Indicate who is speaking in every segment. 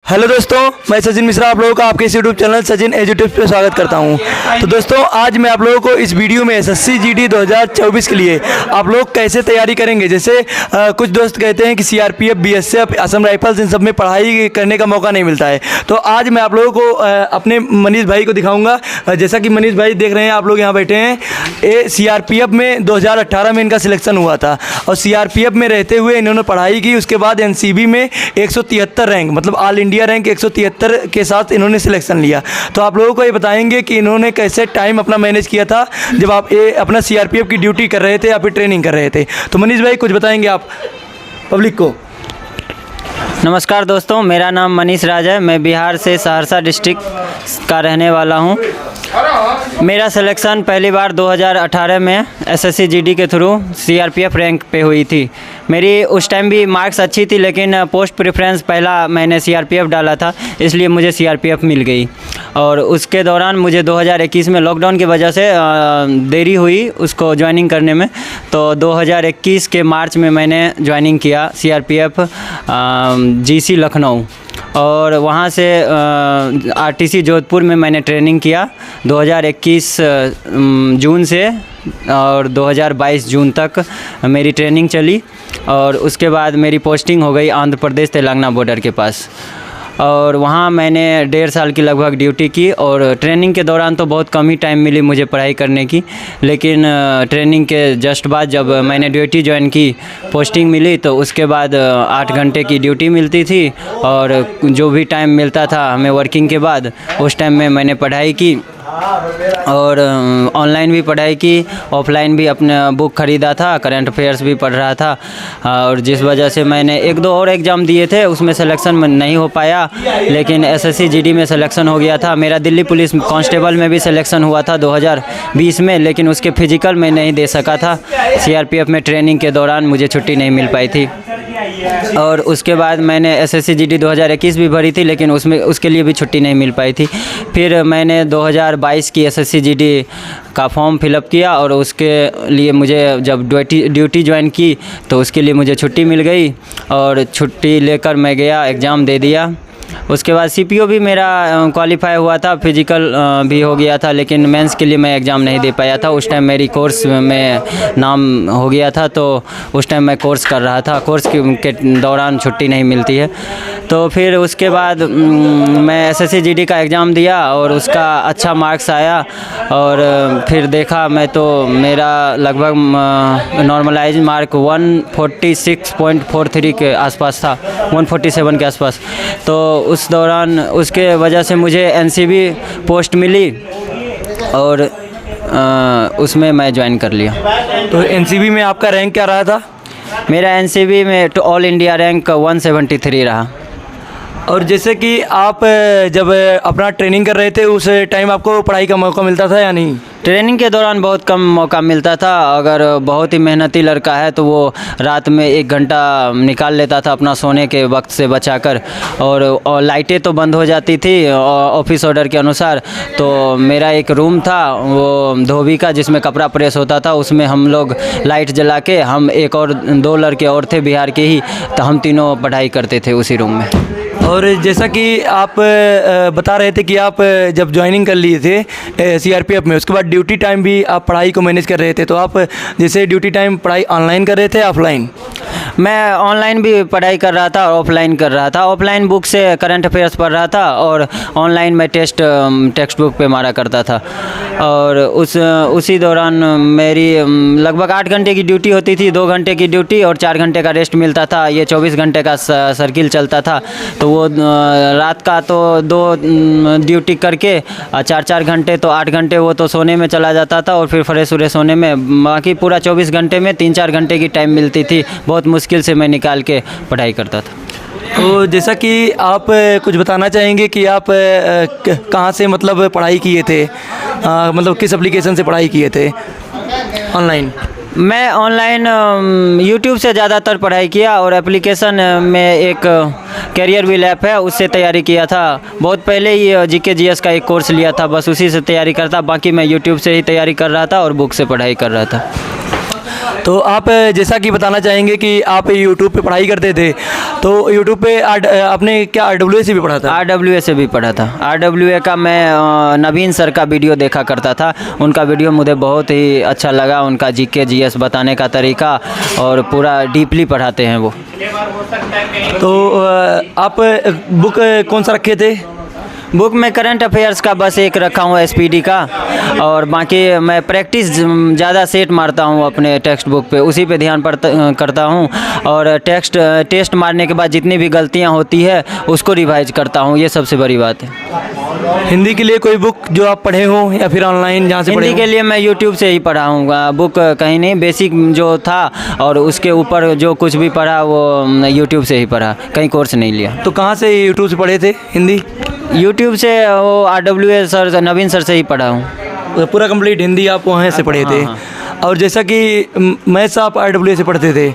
Speaker 1: Hello दोस्तों, मैं सचिन मिश्रा आप लोगों का आपके इस यूट्यूब चैनल सचिन एजुटिप्स पे स्वागत करता हूं। तो दोस्तों, आज मैं आप लोगों को इस वीडियो में एसएससी जीडी 2024 के लिए आप लोग कैसे तैयारी करेंगे। जैसे कुछ दोस्त कहते हैं कि सीआरपीएफ, बीएसएफ, असम राइफल्स, इन सब में पढ़ाई करने का मौका नहीं मिलता है। तो आज मैं आप लोगों को अपने मनीष भाई को दिखाऊँगा। जैसा कि मनीष भाई देख रहे हैं, आप लोग यहाँ बैठे हैं, ये सीआरपीएफ में 2018 में इनका सिलेक्शन हुआ था और सीआरपीएफ में रहते हुए इन्होंने पढ़ाई की। उसके बाद एनसीबी में 173 रैंक, मतलब ऑल इंडिया रैंक 173 के साथ इन्होंने सिलेक्शन लिया। तो आप लोगों को ये बताएंगे कि इन्होंने कैसे टाइम अपना मैनेज किया था जब आप ये अपना सीआरपीएफ की ड्यूटी कर रहे थे या फिर ट्रेनिंग कर रहे थे। तो मनीष भाई कुछ बताएंगे आप पब्लिक को।
Speaker 2: नमस्कार दोस्तों, मेरा नाम मनीष राज है। मैं बिहार से सहरसा डिस्ट्रिक्ट का रहने वाला हूं। मेरा सिलेक्शन पहली बार 2018 में एसएससी जीडी के थ्रू सीआरपीएफ रैंक पे हुई थी। मेरी उस टाइम भी मार्क्स अच्छी थी, लेकिन पोस्ट प्रेफरेंस पहला मैंने सीआरपीएफ डाला था, इसलिए मुझे सीआरपीएफ मिल गई। और उसके दौरान मुझे 2021 में लॉकडाउन की वजह से देरी हुई उसको ज्वाइनिंग करने में। तो 2021 के मार्च में मैंने ज्वाइनिंग किया सीआरपीएफ जीसी लखनऊ, और वहाँ से आरटीसी जोधपुर में मैंने ट्रेनिंग किया 2021 जून से, और 2022 जून तक मेरी ट्रेनिंग चली। और उसके बाद मेरी पोस्टिंग हो गई आंध्र प्रदेश तेलंगाना बॉर्डर के पास, और वहाँ मैंने 1.5 साल की लगभग ड्यूटी की। और ट्रेनिंग के दौरान तो बहुत कम ही टाइम मिली मुझे पढ़ाई करने की, लेकिन ट्रेनिंग के जस्ट बाद जब मैंने ड्यूटी ज्वाइन की, पोस्टिंग मिली, तो उसके बाद 8 घंटे की ड्यूटी मिलती थी। और जो भी टाइम मिलता था हमें वर्किंग के बाद, उस टाइम में मैंने पढ़ाई की, और ऑनलाइन भी पढ़ाई की, ऑफलाइन भी अपने बुक ख़रीदा था, करंट अफेयर्स भी पढ़ रहा था। और जिस वजह से मैंने 1-2 और एग्ज़ाम दिए थे, उसमें सिलेक्शन नहीं हो पाया, लेकिन एसएससी जीडी में सिलेक्शन हो गया था। मेरा दिल्ली पुलिस कांस्टेबल में भी सिलेक्शन हुआ था 2020 में, लेकिन उसके फिजिकल में नहीं दे सका था। सीआरपीएफ में ट्रेनिंग के दौरान मुझे छुट्टी नहीं मिल पाई थी। और उसके बाद मैंने एसएससी जीडी 2021 भी भरी थी, लेकिन उसके लिए भी छुट्टी नहीं मिल पाई थी। फिर मैंने 2022 की एसएससी जीडी का फॉर्म फिलअप किया, और उसके लिए मुझे जब ड्यूटी ज्वाइन की तो उसके लिए मुझे छुट्टी मिल गई, और छुट्टी लेकर मैं गया, एग्ज़ाम दे दिया। उसके बाद सीपीओ भी मेरा क्वालिफाई हुआ था, फिजिकल भी हो गया था, लेकिन मेंस के लिए मैं एग्ज़ाम नहीं दे पाया था। उस टाइम मेरी कोर्स में नाम हो गया था, तो उस टाइम मैं कोर्स कर रहा था। कोर्स के दौरान छुट्टी नहीं मिलती है। तो फिर उसके बाद मैं एसएससी जीडी का एग्ज़ाम दिया, और उसका अच्छा मार्क्स आया। और फिर देखा मैं तो मेरा लगभग नॉर्मलाइज मार्क 146.43 के आसपास था, 147 के आसपास। तो उस दौरान उसके वजह से मुझे एनसीबी पोस्ट मिली, और उसमें मैं ज्वाइन कर लिया।
Speaker 1: तो एनसीबी में आपका रैंक क्या रहा था?
Speaker 2: मेरा एनसीबी में तो ऑल इंडिया रैंक 173 रहा।
Speaker 1: और जैसे कि आप जब अपना ट्रेनिंग कर रहे थे, उस टाइम आपको पढ़ाई का मौका मिलता था या नहीं?
Speaker 2: ट्रेनिंग के दौरान बहुत कम मौका मिलता था। अगर बहुत ही मेहनती लड़का है तो वो रात में 1 घंटा निकाल लेता था अपना सोने के वक्त से बचाकर, और लाइटें तो बंद हो जाती थी ऑफिस ऑर्डर के अनुसार। तो मेरा एक रूम था वो धोबी का, जिसमें कपड़ा प्रेस होता था, उसमें हम लोग लाइट जला के, हम एक और 2 लड़के और थे बिहार के ही, तो हम तीनों पढ़ाई करते थे उसी रूम में।
Speaker 1: और जैसा कि आप बता रहे थे कि आप जब ज्वाइनिंग कर लिए थे सीआरपीएफ में, उसके बाद ड्यूटी टाइम भी आप पढ़ाई को मैनेज कर रहे थे। तो आप जैसे ड्यूटी टाइम पढ़ाई ऑनलाइन कर रहे थे ऑफलाइन?
Speaker 2: मैं ऑनलाइन भी पढ़ाई कर रहा था और ऑफलाइन कर रहा था। ऑफलाइन बुक से करंट अफेयर्स पढ़ रहा था, और ऑनलाइन मैं टेक्स्ट बुक पे मारा करता था। और उसी दौरान मेरी लगभग 8 घंटे की ड्यूटी होती थी, 2 घंटे की ड्यूटी और 4 घंटे का रेस्ट मिलता था। ये 24 घंटे का सर्किल चलता था। तो वो रात का तो 2 ड्यूटी करके 4-4 घंटे, तो 8 घंटे वो तो सोने में चला जाता था, और फिर फ्रेश व्रेश होने में बाकी पूरा 24 घंटे में 3-4 घंटे की टाइम मिलती थी। बहुत मुश्किल से मैं निकाल के पढ़ाई करता था।
Speaker 1: तो जैसा कि आप कुछ बताना चाहेंगे कि आप कहाँ से मतलब पढ़ाई किए थे, मतलब किस एप्लीकेशन से पढ़ाई किए थे ऑनलाइन?
Speaker 2: मैं ऑनलाइन यूट्यूब से ज़्यादातर पढ़ाई किया, और एप्लीकेशन में एक कैरियर व्हील ऐप है, उससे तैयारी किया था। बहुत पहले ही जीके जीएस का एक कोर्स लिया था, बस उसी से तैयारी करता। बाकी मैं यूट्यूब से ही तैयारी कर रहा था और बुक से पढ़ाई कर रहा था।
Speaker 1: तो आप जैसा कि बताना चाहेंगे कि आप यूट्यूब पे पढ़ाई करते थे, तो यूट्यूब पे आपने क्या RWA से भी पढ़ा था?
Speaker 2: RWA से भी पढ़ा था। RWA का मैं नवीन सर का वीडियो देखा करता था। उनका वीडियो मुझे बहुत ही अच्छा लगा, उनका GK GS बताने का तरीका, और पूरा डीपली पढ़ाते हैं वो।
Speaker 1: तो आप बुक कौन सा रखे थे?
Speaker 2: बुक में करंट अफेयर्स का बस एक रखा हूँ SPD का, और बाकी मैं प्रैक्टिस ज़्यादा सेट मारता हूँ अपने टेक्स्ट बुक पे, उसी पे ध्यान करता हूँ। और टेस्ट मारने के बाद जितनी भी गलतियाँ होती है उसको रिवाइज करता हूँ, ये सबसे बड़ी बात है।
Speaker 1: हिंदी के लिए कोई बुक जो आप पढ़े हो या फिर ऑनलाइन जहाँ से पढ़े
Speaker 2: हिंदी
Speaker 1: हो?
Speaker 2: के लिए मैं यूट्यूब से ही पढ़ा हूँ, बुक कहीं नहीं, बेसिक जो था और उसके ऊपर जो कुछ भी पढ़ा वो यूट्यूब से ही पढ़ा, कहीं कोर्स नहीं लिया।
Speaker 1: तो कहाँ से यूट्यूब से पढ़े थे हिंदी?
Speaker 2: यूट्यूब से वो RWA सर नवीन सर से ही पढ़ा हूँ।
Speaker 1: तो पूरा कंप्लीट हिंदी आप वहाँ से पढ़े थे?
Speaker 2: हाँ।
Speaker 1: और जैसा कि मैथ्स आप RWA से पढ़ते थे,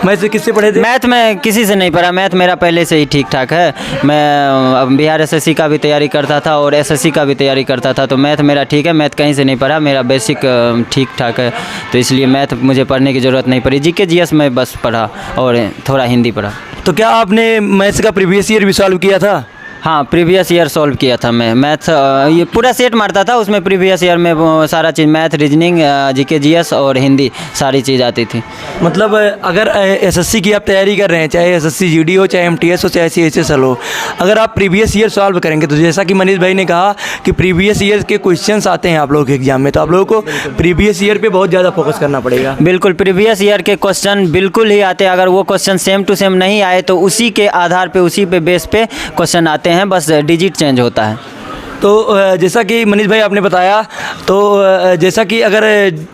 Speaker 1: मैथ्स किससे पढ़े थे?
Speaker 2: मैथ में किसी से नहीं पढ़ा, मैथ मेरा पहले से ही ठीक ठाक है। मैं बिहार SSC का भी तैयारी करता था और SSC का भी तैयारी करता था, तो मैथ मेरा ठीक है, मैथ कहीं से नहीं पढ़ा, मेरा बेसिक ठीक ठाक है, तो इसलिए मैथ मुझे पढ़ने की ज़रूरत नहीं पड़ी। GK GS में बस पढ़ा और थोड़ा हिंदी पढ़ा।
Speaker 1: तो क्या आपने मैथ्स का प्रीवियस ईयर भी सॉल्व किया था?
Speaker 2: हाँ, प्रीवियस ईयर सॉल्व किया था मैं मैथ, ये पूरा सेट मारता था, उसमें प्रीवियस ईयर में वो सारा चीज़, मैथ, रीजनिंग, GK GS और हिंदी, सारी चीज़ आती थी।
Speaker 1: मतलब अगर SSC की आप तैयारी कर रहे हैं, चाहे SSC GD हो, चाहे MTS हो, चाहे CHSL हो, अगर आप प्रीवियस ईयर सॉल्व करेंगे, तो जैसा कि मनीष भाई ने कहा कि प्रीवियस ईयर के क्वेश्चंस आते हैं आप लोगों के एग्जाम में, तो आप लोगों को प्रीवियस ईयर पे बहुत ज़्यादा फोकस करना पड़ेगा।
Speaker 2: बिल्कुल, प्रीवियस ईयर के क्वेश्चन बिल्कुल ही आते हैं, अगर वो क्वेश्चन सेम टू सेम नहीं आए तो उसी के आधार पे, उसी पे बेस पे क्वेश्चन आते हैं, बस डिजिट चेंज होता है।
Speaker 1: तो जैसा कि मनीष भाई आपने बताया, तो जैसा कि अगर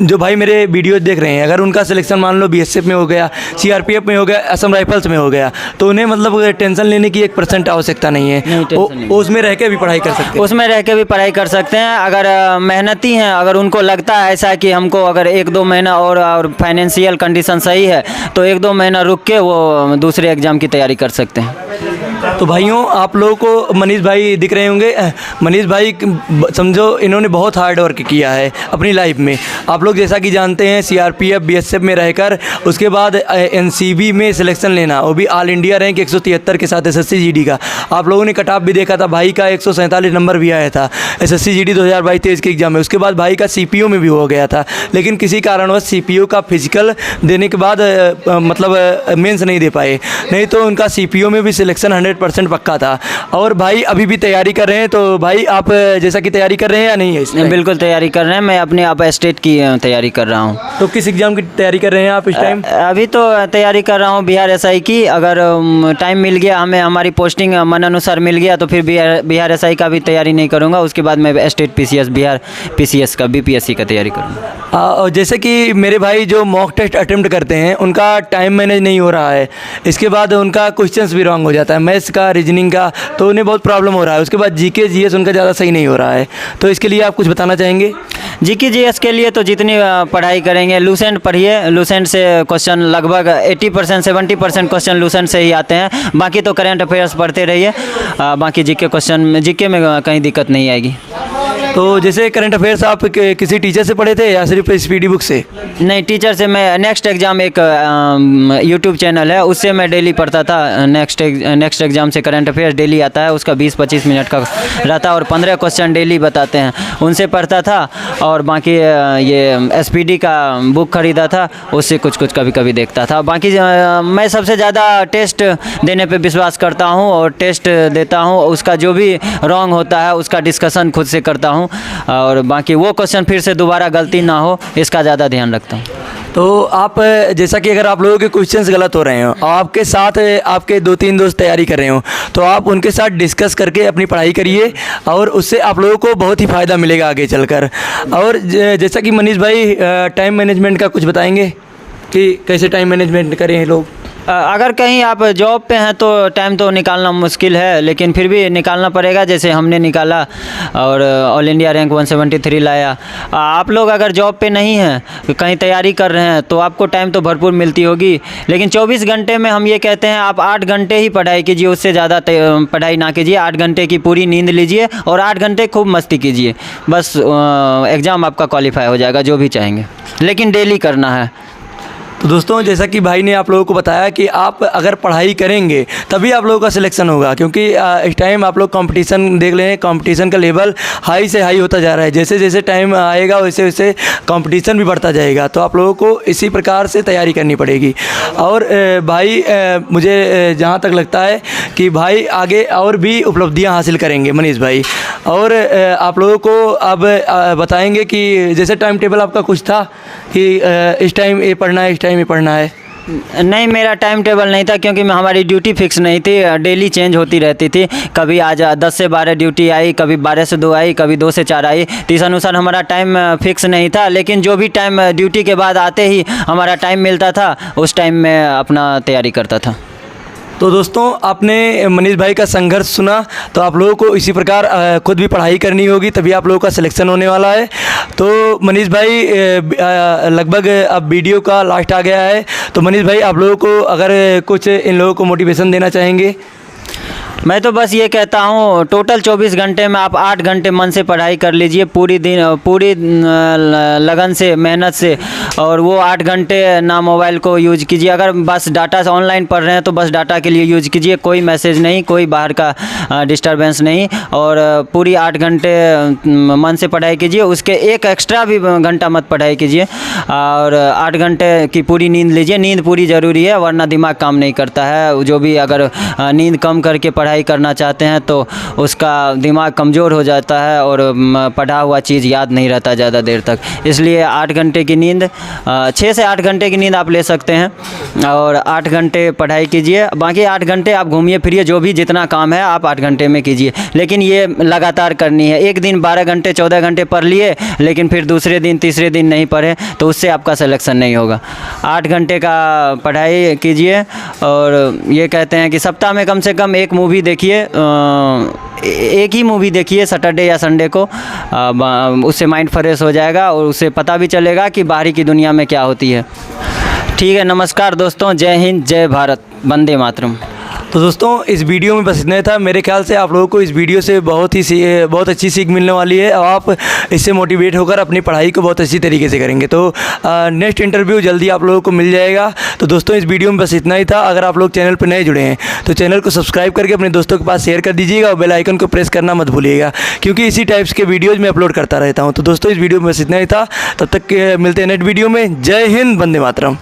Speaker 1: जो भाई मेरे वीडियो देख रहे हैं, अगर उनका सिलेक्शन मान लो BSF में हो गया, CRPF में हो गया, असम राइफल्स में हो गया, तो उन्हें मतलब टेंशन लेने की 1% आवश्यकता नहीं है, उसमें रह के भी पढ़ाई कर सकते हैं।
Speaker 2: उसमें रह के भी पढ़ाई कर सकते हैं, अगर मेहनती हैं, अगर उनको लगता है ऐसा कि हमको अगर 1-2 महीना और फाइनेंशियल कंडीशन सही है तो 1-2 महीना रुक के वो दूसरे एग्ज़ाम की तैयारी कर सकते हैं।
Speaker 1: तो भाइयों, आप लोगों को मनीष भाई दिख रहे होंगे, मनीष भाई समझो इन्होंने बहुत हार्ड वर्क किया है अपनी लाइफ में। आप लोग जैसा कि जानते हैं, CRPF BSF में रहकर उसके बाद NCB में सिलेक्शन लेना, वो भी ऑल इंडिया रैंक 173 के साथ SSC GD का। आप लोगों ने कट ऑफ भी देखा था, भाई का 147 नंबर भी आया था SSC GD 2022-23 के एग्जाम में। उसके बाद भाई का CPO में भी हो गया था, लेकिन किसी कारणवश CPO का फिजिकल देने के बाद मतलब मेंस नहीं दे पाए, नहीं तो उनका CPO में भी सिलेक्शन 100% पक्का था। और भाई अभी भी तैयारी कर रहे हैं, तो भाई आप जैसा कि तैयारी कर रहे हैं या नहीं है इसमें?
Speaker 2: बिल्कुल तैयारी कर रहे हैं, मैं अपने आप स्टेट की तैयारी कर रहा हूँ।
Speaker 1: तो किस एग्ज़ाम की तैयारी कर रहे हैं आप इस टाइम?
Speaker 2: अभी तो तैयारी कर रहा हूँ बिहार SI की, अगर टाइम मिल गया, हमें हमारी पोस्टिंग मन अनुसार मिल गया तो फिर बिहार SI का भी तैयारी नहीं करूँगा, उसके बाद मैं स्टेट PCS, बिहार PCS का BPSC का तैयारी करूँगा।
Speaker 1: और जैसे कि मेरे भाई जो मॉक टेस्ट अटेम्प्ट करते हैं, उनका टाइम मैनेज नहीं हो रहा है, इसके बाद उनका क्वेश्चंस भी रॉन्ग हो जाता है, मैथ्स का, रीजनिंग का, तो उन्हें बहुत प्रॉब्लम हो रहा है। उसके बाद GK GS उनका ज़्यादा सही नहीं हो रहा है, तो इसके लिए आप कुछ बताना चाहेंगे?
Speaker 2: GK GS के लिए तो जितनी पढ़ाई करेंगे, लूसेंट पढ़िए, लूसेंट से क्वेश्चन लगभग 80% 70% क्वेश्चन लूसेंट से ही आते हैं, बाकी तो करंट अफेयर्स पढ़ते रहिए, बाकी GK में कहीं दिक्कत नहीं आएगी।
Speaker 1: तो जैसे करंट अफेयर्स आप किसी टीचर से पढ़े थे या सिर्फ SPD बुक से?
Speaker 2: नहीं, टीचर से। मैं नेक्स्ट एग्ज़ाम एक यूट्यूब चैनल है, उससे मैं डेली पढ़ता था। नेक्स्ट एग्ज़ाम से करंट अफेयर्स डेली आता है, उसका 20-25 मिनट का रहता है और 15 क्वेश्चन डेली बताते हैं, उनसे पढ़ता था। और बाकी ये SPD का बुक ख़रीदा था, उससे कुछ कभी कभी देखता था। बाकी मैं सबसे ज़्यादा टेस्ट देने पे विश्वास करता हूँ और टेस्ट देता हूँ, उसका जो भी रॉन्ग होता है उसका डिस्कशन खुद से करता हूँ, और बाकी वो क्वेश्चन फिर से दोबारा गलती ना हो, इसका ज़्यादा ध्यान रखता हूँ।
Speaker 1: तो आप जैसा कि अगर आप लोगों के क्वेश्चंस गलत हो रहे हो और आपके साथ आपके 2-3 दोस्त तैयारी कर रहे हो, तो आप उनके साथ डिस्कस करके अपनी पढ़ाई करिए और उससे आप लोगों को बहुत ही फ़ायदा मिलेगा आगे चलकर। और जैसा कि मनीष भाई टाइम मैनेजमेंट का कुछ बताएंगे कि कैसे टाइम मैनेजमेंट करें लोग?
Speaker 2: अगर कहीं आप जॉब पे हैं तो टाइम तो निकालना मुश्किल है, लेकिन फिर भी निकालना पड़ेगा, जैसे हमने निकाला और ऑल इंडिया रैंक 173 लाया। आप लोग अगर जॉब पे नहीं हैं, कहीं तैयारी कर रहे हैं, तो आपको टाइम तो भरपूर मिलती होगी, लेकिन 24 घंटे में हम ये कहते हैं आप 8 घंटे ही पढ़ाई कीजिए, उससे ज़्यादा पढ़ाई ना कीजिए। 8 घंटे की पूरी नींद लीजिए और 8 घंटे खूब मस्ती कीजिए, बस एग्ज़ाम आपका क्वालिफाई हो जाएगा, जो भी चाहेंगे, लेकिन डेली करना है।
Speaker 1: तो दोस्तों जैसा कि भाई ने आप लोगों को बताया कि आप अगर पढ़ाई करेंगे तभी आप लोगों का सिलेक्शन होगा, क्योंकि इस टाइम आप लोग कंपटीशन देख लें, कंपटीशन का लेवल हाई से हाई होता जा रहा है। जैसे जैसे टाइम आएगा वैसे वैसे कंपटीशन भी बढ़ता जाएगा, तो आप लोगों को इसी प्रकार से तैयारी करनी पड़ेगी। और भाई मुझे जहाँ तक लगता है कि भाई आगे और भी उपलब्धियाँ हासिल करेंगे मनीष भाई। और आप लोगों को अब बताएंगे कि जैसे टाइम टेबल आपका कुछ था कि इस टाइम ये पढ़ना है, इस टाइम ये पढ़ना है।
Speaker 2: नहीं, मेरा टाइम टेबल नहीं था, क्योंकि हमारी ड्यूटी फिक्स नहीं थी, डेली चेंज होती रहती थी। कभी आज 10 से 12 ड्यूटी आई, कभी 12 से 2 आई, कभी 2 से 4 आई, तो इस अनुसार हमारा टाइम फिक्स नहीं था। लेकिन जो भी टाइम ड्यूटी के बाद आते ही हमारा टाइम मिलता था, उस टाइम में अपना तैयारी करता था।
Speaker 1: तो दोस्तों आपने मनीष भाई का संघर्ष सुना, तो आप लोगों को इसी प्रकार खुद भी पढ़ाई करनी होगी, तभी आप लोगों का सिलेक्शन होने वाला है। तो मनीष भाई लगभग अब वीडियो का लास्ट आ गया है, तो मनीष भाई आप लोगों को अगर कुछ इन लोगों को मोटिवेशन देना चाहेंगे।
Speaker 2: मैं तो बस ये कहता हूँ, टोटल 24 घंटे में आप 8 घंटे मन से पढ़ाई कर लीजिए, पूरी लगन से, मेहनत से। और वो 8 घंटे ना मोबाइल को यूज कीजिए। अगर बस डाटा से ऑनलाइन पढ़ रहे हैं तो बस डाटा के लिए यूज कीजिए, कोई मैसेज नहीं, कोई बाहर का डिस्टरबेंस नहीं। और पूरी 8 घंटे मन से पढ़ाई कीजिए, उसके एक एक्स्ट्रा भी घंटा मत पढ़ाई कीजिए। और 8 घंटे की पूरी नींद लीजिए, नींद पूरी ज़रूरी है, वरना दिमाग काम नहीं करता है। जो भी अगर नींद कम करके पढ़ाई करना चाहते हैं तो उसका दिमाग कमज़ोर हो जाता है और पढ़ा हुआ चीज़ याद नहीं रहता ज़्यादा देर तक। इसलिए 8 घंटे की नींद, 6 से 8 घंटे की नींद आप ले सकते हैं और 8 घंटे पढ़ाई कीजिए। बाकी 8 घंटे आप घूमिए फिरिए, जो भी जितना काम है आप 8 घंटे में कीजिए, लेकिन ये लगातार करनी है। एक दिन 12 घंटे 14 घंटे पढ़ लिए, लेकिन फिर दूसरे दिन तीसरे दिन नहीं पढ़े तो उससे आपका सिलेक्शन नहीं होगा। 8 घंटे का पढ़ाई कीजिए। और ये कहते हैं कि सप्ताह में कम से कम एक मूवी देखिए, एक ही मूवी देखिए सैटरडे या संडे को, उससे माइंड फ्रेश हो जाएगा और उससे पता भी चलेगा कि बाहरी की दुनिया में क्या होती है। ठीक है, नमस्कार दोस्तों, जय हिंद, जय भारत, वंदे मातरम।
Speaker 1: तो दोस्तों इस वीडियो में बस इतना ही था। मेरे ख्याल से आप लोगों को इस वीडियो से बहुत अच्छी सीख मिलने वाली है और आप इससे मोटिवेट होकर अपनी पढ़ाई को बहुत अच्छी तरीके से करेंगे। तो नेक्स्ट इंटरव्यू जल्दी आप लोगों को मिल जाएगा। तो दोस्तों इस वीडियो में बस इतना ही था। अगर आप लोग चैनल पर नए जुड़े हैं तो चैनल को सब्सक्राइब करके अपने दोस्तों के पास शेयर कर दीजिएगा और बेल आइकन को प्रेस करना मत भूलिएगा, क्योंकि इसी टाइप्स के वीडियोज़ मैं अपलोड करता रहता हूँ। तो दोस्तों इस वीडियो में बस इतना ही था। तब तक मिलते हैं नेक्स्ट वीडियो में। जय हिंद, वंदे मातरम।